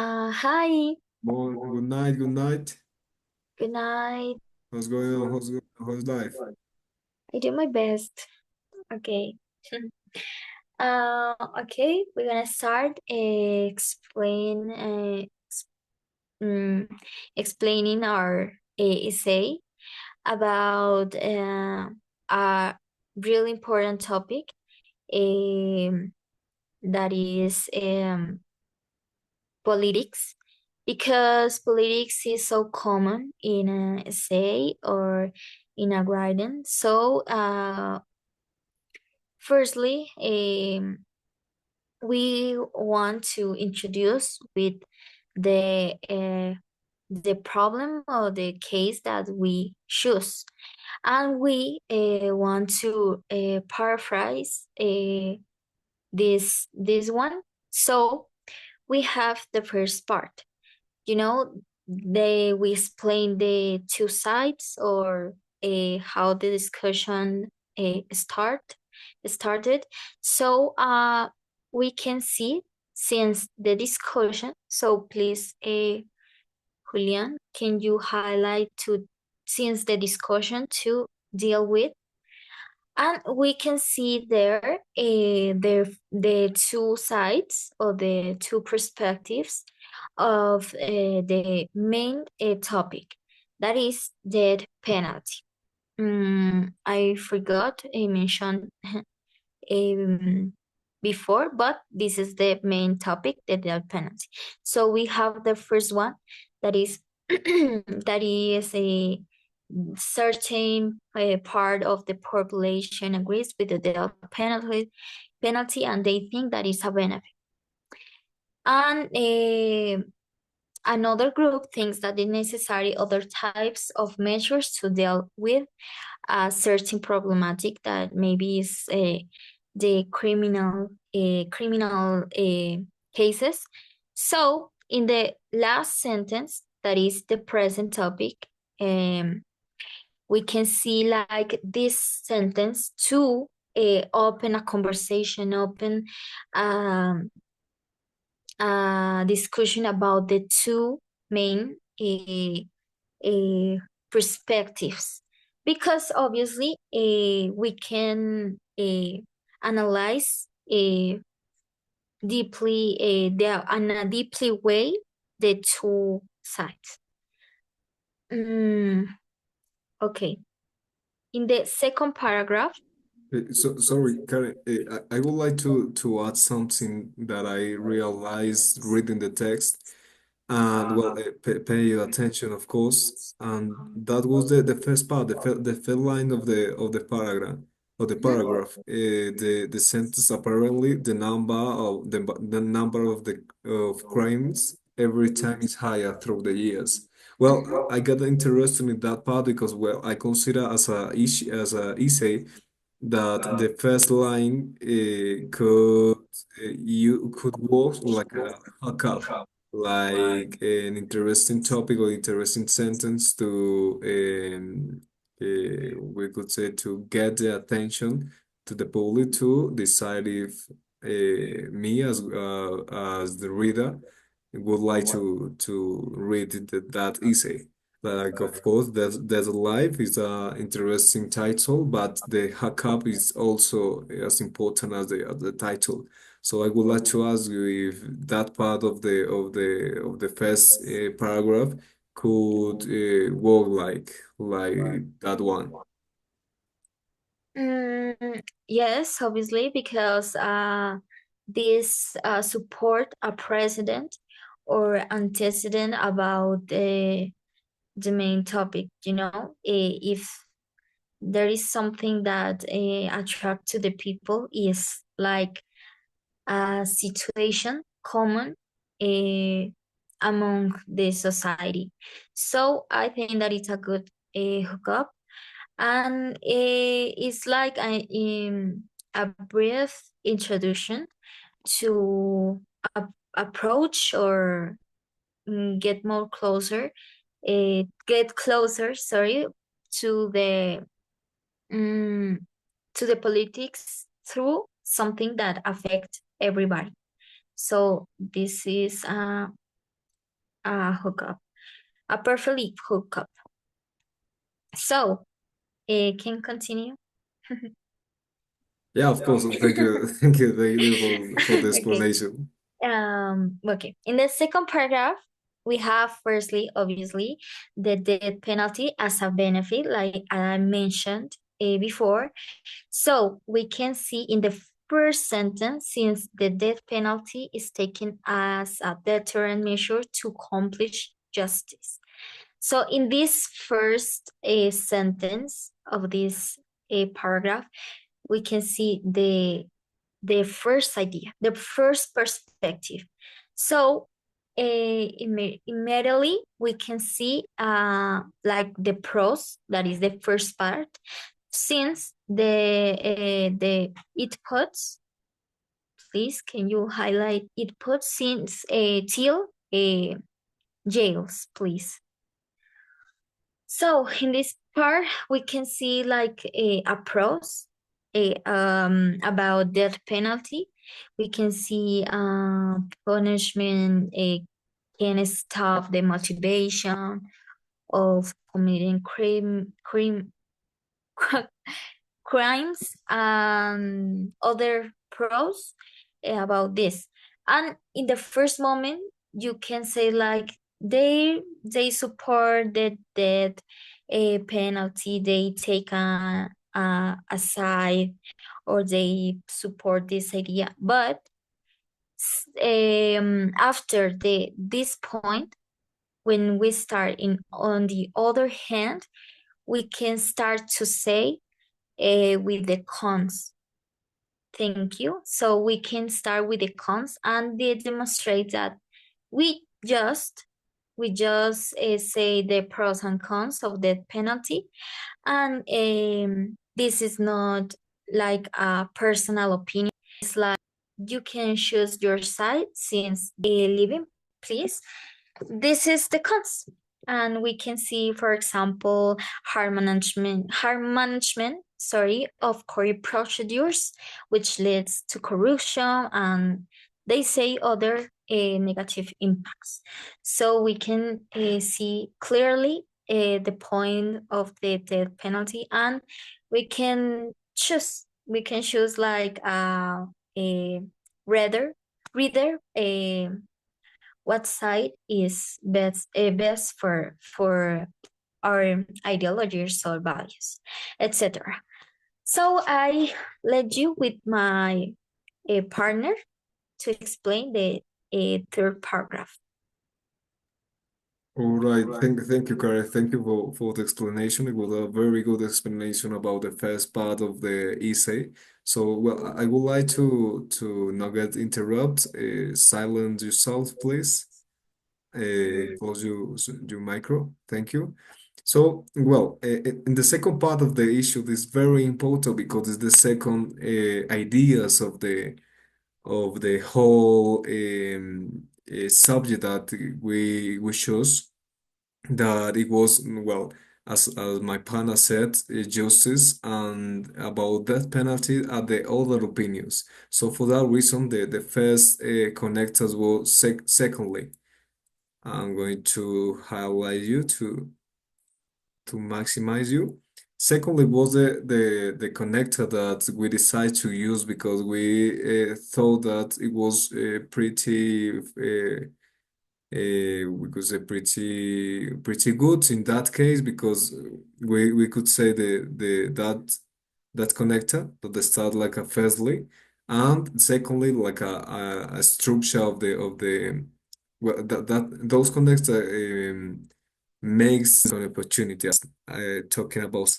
Hi, Good night, good night. good night. How's going on? How's life? I do my best. Okay. Okay, we're gonna start mm, explaining our essay about a really important topic um, that is politics, because politics is so common in an essay or in a writing. So, firstly, we want to introduce with the problem or the case that we choose, and we want to paraphrase this one. So we have the first part. You know, we explain the two sides, or how the discussion started. So we can see since the discussion. So please, Julian, can you highlight to since the discussion to deal with? And we can see there the two sides or the two perspectives of the main topic, that is death penalty. I forgot I mentioned um, before, but this is the main topic, the death penalty. So we have the first one, that is that is a certain part of the population agrees with the death penalty, and they think that is a benefit. And another group thinks that it's necessary other types of measures to deal with a certain problematic that maybe is the criminal cases. So in the last sentence, that is the present topic, um, we can see like this sentence to open a conversation, open um, a discussion about the two main perspectives, because obviously we can analyze deeply in a deeply way the two sides. Mm, okay. In the second paragraph. Sorry, Karen. I would like to add something that I realized reading the text, and well, pay attention, of course. And that was the first part, the first line of the paragraph. Of the Mhm. paragraph, the sentence, apparently the number of the of crimes every time is higher through the years. Well, I got interested in that part because, well, I consider as a issue, as a essay, that the first line you could work like a hookup, like an interesting topic or interesting sentence to we could say, to get the attention to the public to decide if me as the reader would like to read that essay. Like, of course, there's a Life is a interesting title, but the hookup is also as important as the title. So I would like to ask you if that part of the first paragraph could work like that one. Yes, obviously, because this support a precedent or antecedent about the main topic. If there is something that attract to the people, is like a situation common uh, among the society. So I think that it's a good hookup, and it's like a brief introduction to approach or get closer, sorry, to um, the politics through something that affects everybody. So this is hookup, a perfectly hookup. So, can continue. Yeah, of course. Thank you, thank you for the Okay. explanation. Okay. In the second paragraph, we have firstly, obviously, the death penalty as a benefit, like I mentioned before. So we can see in the first sentence, since the death penalty is taken as a deterrent measure to accomplish justice. So in this first sentence of this paragraph, we can see the first idea, the first perspective. So immediately we can see like the pros, that is the first part, since the it puts, please can you highlight it puts since till jails, please. So in this part, we can see like a pros about death penalty. We can see punishment can stop the motivation of committing crimes and other pros about this. And in the first moment, you can say like they support the death penalty, they take a side, or they support this idea. But after this point, when we start in on the other hand, we can start to say with the cons. Thank you. So we can start with the cons, and they demonstrate that we just say the pros and cons of the penalty, and this is not like a personal opinion. It's like you can choose your side since living, please. This is the cons. And we can see, for example, harm management, sorry, of corrupt procedures, which leads to corruption, and they say other negative impacts. So we can see clearly the point of the death penalty, and we can choose like a reader what side is best for our ideologies or values, etc. So I led you with my partner to explain the third paragraph. All right, thank you, Karen. Thank you for the explanation. It was a very good explanation about the first part of the essay. So, well, I would like to not get interrupt. Silence yourself, please. Close your micro. Thank you. So, well, in the second part of the issue, this is very important because it's the second ideas of the whole subject that we chose, that it was, well, as my partner said, justice, and about death penalty are the other opinions. So for that reason, the first connectors were secondly. I'm going to highlight you to maximize you. Secondly, was the connector that we decided to use because we thought that it was pretty we could say pretty good in that case, because we could say that connector that they start like a firstly, and secondly like a structure of the well, that those connectors makes an opportunity, as talking about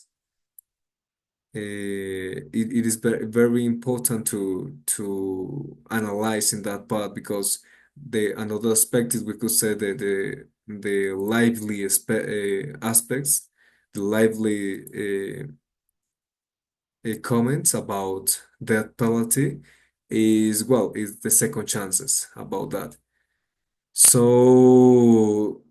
it is very important to analyze in that part, because the another aspect is, we could say, the lively aspects, the lively comments about death penalty is, well, is the second chances about that. So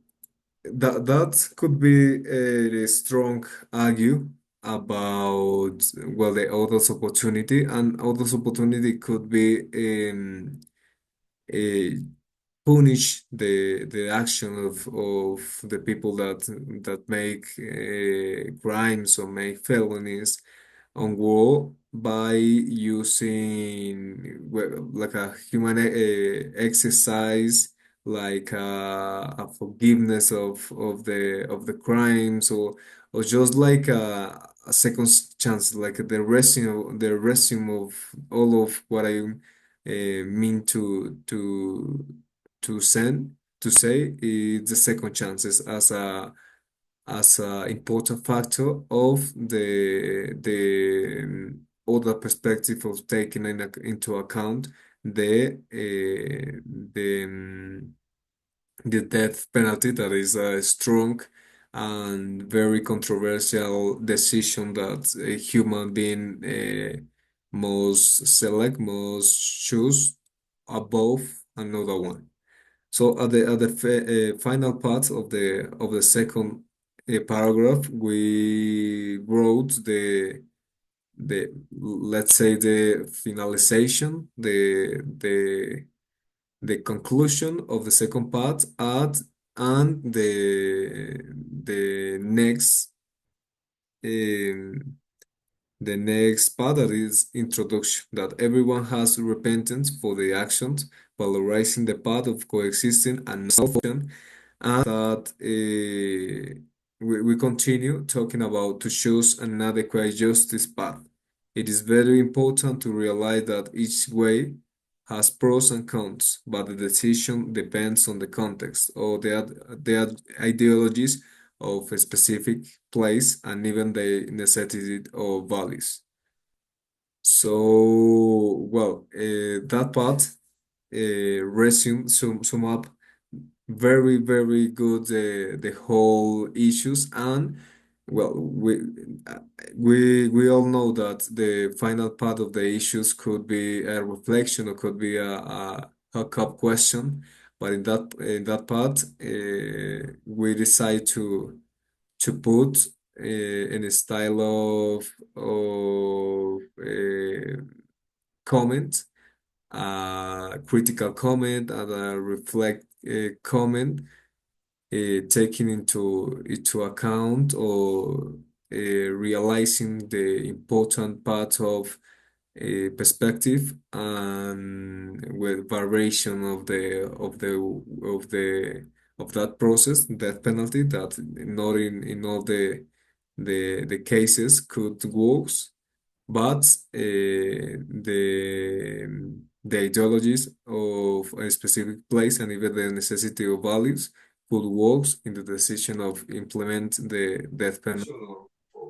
that could be a strong argue about, well, the author's opportunity, and author's opportunity could be a punish the action of the people that make crimes or make felonies on war by using like a human exercise, like a forgiveness of the crimes, or just like a second chance, like the resume of all of what I mean to send to say is the second chances as a important factor of the other perspective of taking into account the death penalty, that is a strong and very controversial decision that a human being must choose above another one. So at the final part of the second paragraph, we wrote the let's say the finalization, the conclusion of the second part, and um, the next part, that is introduction, that everyone has repentance for the actions, valorizing the path of coexisting and non-function, and that we continue talking about to choose an adequate justice path. It is very important to realize that each way has pros and cons, but the decision depends on the context or the ideologies of a specific place and even the necessity of values. So, well, that part sum up very, very good the whole issues. And well, uh, we all know that the final part of the issues could be a reflection or could be a cup question, but in that part we decide to put in a style of comment, critical comment and a reflect comment, taking into account or realizing the important part of perspective and with variation of that process, death penalty, that not in all the cases could work, but the ideologies of a specific place and even the necessity of values could work in the decision of implement the death penalty.